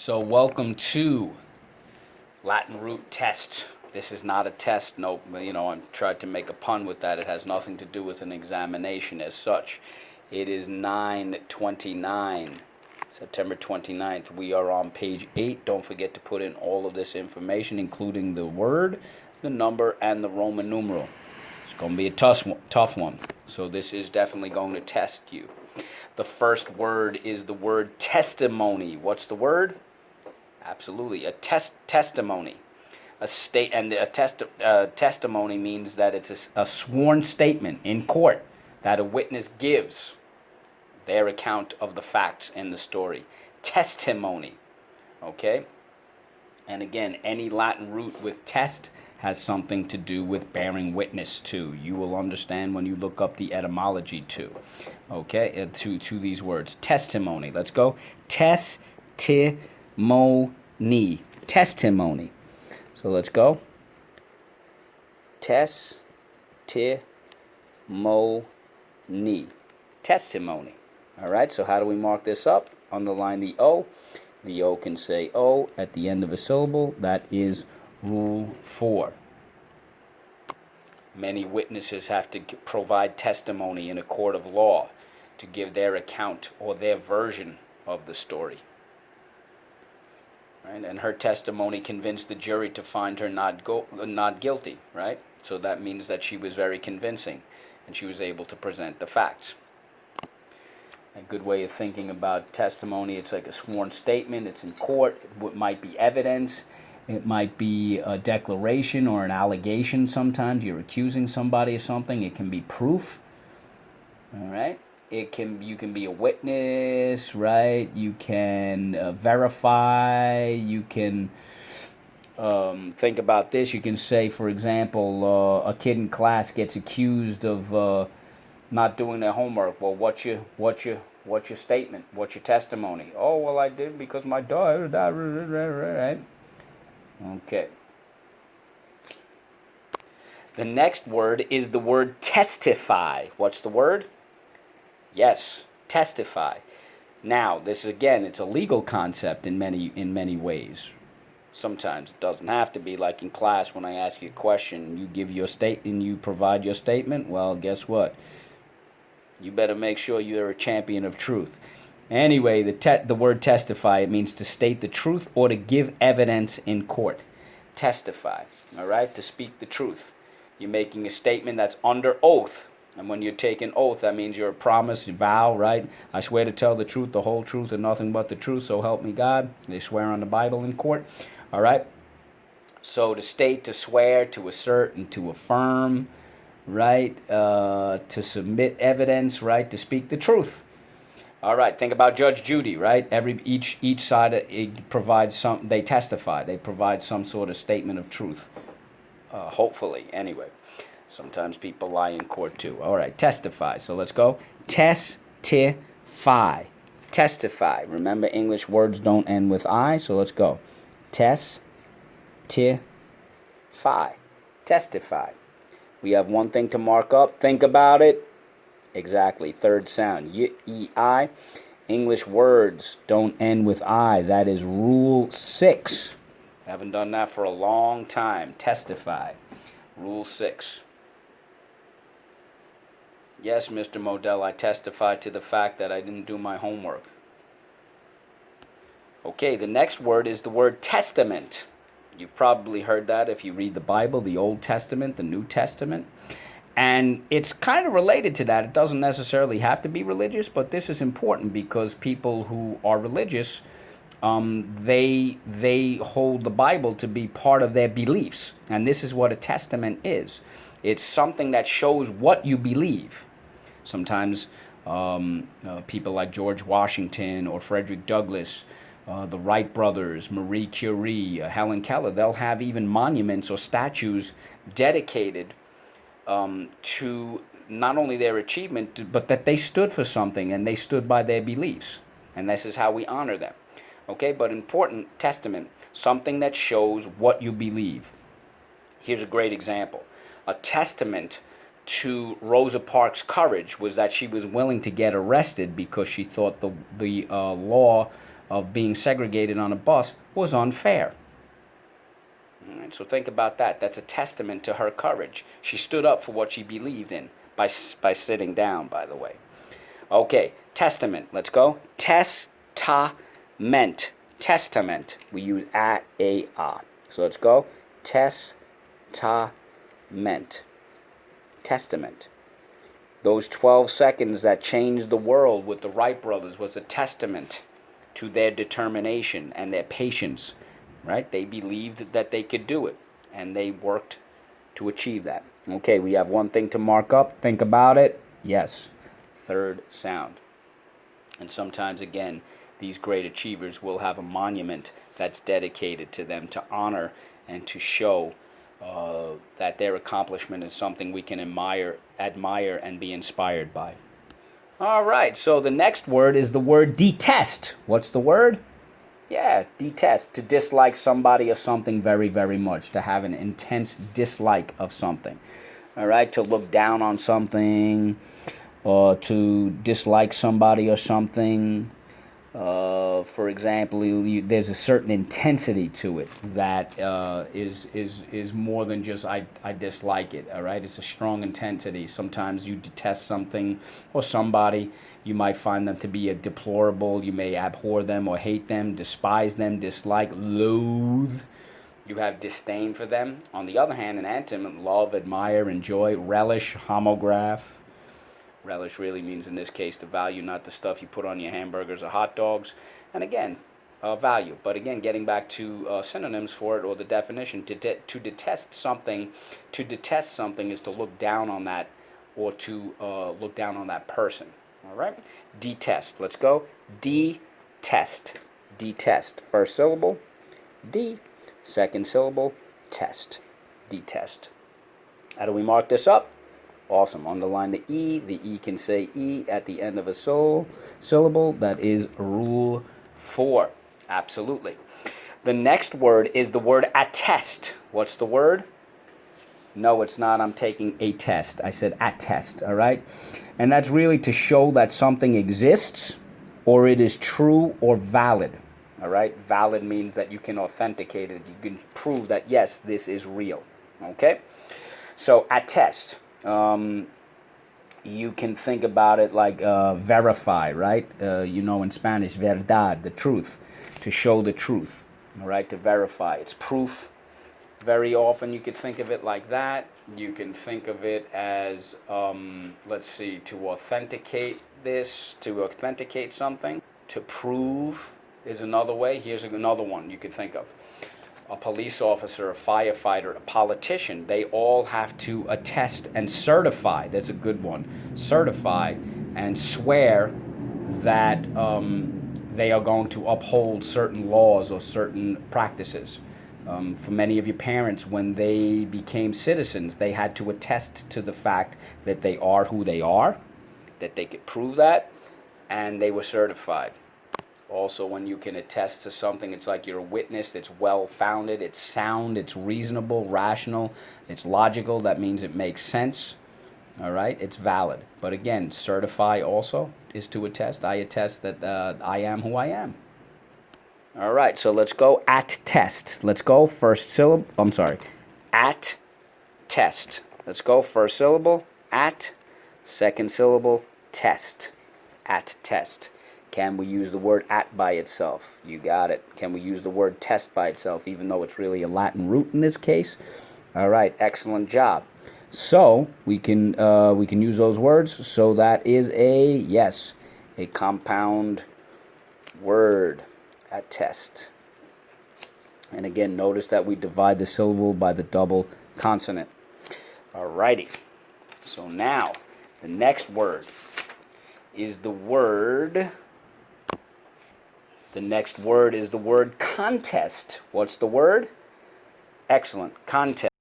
So welcome to Latin root test. This is not a test. Nope. I tried to make a pun with that. It has nothing to do with an examination as such. It is 9/29, September 29th. We are on page 8. Don't forget to put in all of this information, including the word, the number, and the Roman numeral. It's going to be a tough one. So this is definitely going to test you. The first word is the word testimony. What's the word? Absolutely, a testimony. Testimony means that it's a sworn statement in court that a witness gives their account of the facts in the story. Testimony, okay? And again, any Latin root with test has something to do with bearing witness to. You will understand when you look up the etymology to, okay, to these words. Testimony. Let's go. Testimony. Testimony. So let's go. Testimony. Testimony. All right, so how do we mark this up? Underline the O. The O can say O at the end of a syllable. That is Rule 4. Many witnesses have to provide testimony in a court of law to give their account or their version of the story. Right? And her testimony convinced the jury to find her not guilty, right? So that means that she was very convincing and she was able to present the facts. A good way of thinking about testimony, it's like a sworn statement. It's in court. It might be evidence. It might be a declaration or an allegation. Sometimes you're accusing somebody of something. It can be proof. All right. You can be a witness, right? You can verify. You can think about this. You can say, for example, a kid in class gets accused of not doing their homework. Well, what's your statement? What's your testimony? Oh, well, I did because my daughter died. Right? Okay. The next word is the word testify. What's the word? Yes, testify. Now, this again, it's a legal concept in many ways. Sometimes it doesn't have to be, like in class when I ask you a question, you give your statement, you provide your statement. Well, guess what? You better make sure you're a champion of truth. Anyway, the word testify, it means to state the truth or to give evidence in court. Testify, all right? To speak the truth. You're making a statement that's under oath. And when you're taking oath, that means you're a promise, you vow, right? I swear to tell the truth, the whole truth, and nothing but the truth, so help me God. They swear on the Bible in court, all right? So to state, to swear, to assert, and to affirm, right? To submit evidence, right? To speak the truth. All right, think about Judge Judy, right? Each side provides they testify. They provide some sort of statement of truth. Hopefully, anyway. Sometimes people lie in court too. All right, testify. So let's go. Testify. Testify. Remember, English words don't end with I, so let's go. Testify. Testify. We have one thing to mark up. Think about it. Exactly. Third sound. Y-E-I. English words don't end with I. That is Rule 6. Haven't done that for a long time. Testify. Rule 6. Yes, Mr. Modell, I testify to the fact that I didn't do my homework. Okay, the next word is the word testament. You've probably heard that if you read the Bible, the Old Testament, the New Testament. And it's kind of related to that. It doesn't necessarily have to be religious, but this is important because people who are religious, they hold the Bible to be part of their beliefs. And this is what a testament is. It's something that shows what you believe. Sometimes people like George Washington or Frederick Douglass, the Wright brothers, Marie Curie, Helen Keller, they'll have even monuments or statues dedicated to not only their achievement, but that they stood for something and they stood by their beliefs. And this is how we honor them. Okay, but important, testament, something that shows what you believe. Here's a great example. A testament to Rosa Parks' courage was that she was willing to get arrested because she thought the law of being segregated on a bus was unfair. All right, so think about that. That's a testament to her courage. She stood up for what she believed in by sitting down, by the way. Okay, testament. Let's go. Testament. Testament. We use a. So let's go. Testament. Testament. Those 12 seconds that changed the world with the Wright brothers was a testament to their determination and their patience, right? They believed that they could do it, and they worked to achieve that. Okay, we have one thing to mark up. Think about it. Yes, third sound. And sometimes, again, these great achievers will have a monument that's dedicated to them to honor and to show that their accomplishment is something we can admire and be inspired by. All right, so the next word is the word detest. What's the word? Yeah, detest. To dislike somebody or something very, very much. To have an intense dislike of something. All right, to look down on something, or to dislike somebody or something. For example, there's a certain intensity to it that is more than just I dislike it. All right, it's a strong intensity. Sometimes you detest something or somebody. You might find them to be a deplorable. You may abhor them or hate them, despise them, dislike, loathe. You have disdain for them. On the other hand, an antonym: love, admire, enjoy, relish, homograph. Relish really means, in this case, the value, not the stuff you put on your hamburgers or hot dogs. And again, value. But again, getting back to synonyms for it, or the definition, to detest something is to look down on that, or to look down on that person. All right? Detest. Let's go. Detest. Detest. First syllable, D. Second syllable, test. Detest. How do we mark this up? Awesome. Underline the E. The E can say E at the end of a syllable. That is rule 4. Absolutely. The next word is the word attest. What's the word? No, it's not. I'm taking a test. I said attest, all right? And that's really to show that something exists, or it is true or valid, all right? Valid means that you can authenticate it. You can prove that, yes, this is real, okay? So attest. You can think about it like verify, right? In Spanish, verdad, the truth, to show the truth, all right? To verify. It's proof. Very often you could think of it like that. You can think of it as, to authenticate this, to authenticate something. To prove is another way. Here's another one you could think of. A police officer, a firefighter, a politician, they all have to attest and certify. That's a good one. Certify and swear that they are going to uphold certain laws or certain practices. For many of your parents, when they became citizens, they had to attest to the fact that they are who they are, that they could prove that, and they were certified. Also, when you can attest to something, it's like you're a witness. It's well-founded, it's sound, it's reasonable, rational, it's logical. That means it makes sense, all right? It's valid. But again, certify also is to attest. I attest that I am who I am. All right, so let's go at test. Let's go first syllable. I'm sorry. At test. Let's go first syllable. At. Second syllable. Test. At test. Can we use the word at by itself? You got it. Can we use the word test by itself, even though it's really a Latin root in this case? All right, excellent job. So we can use those words. So that is a compound word. Attest. And again, notice that we divide the syllable by the double consonant. Alrighty. So now, the next word is the word. The next word is the word contest. What's the word? Excellent. Contest.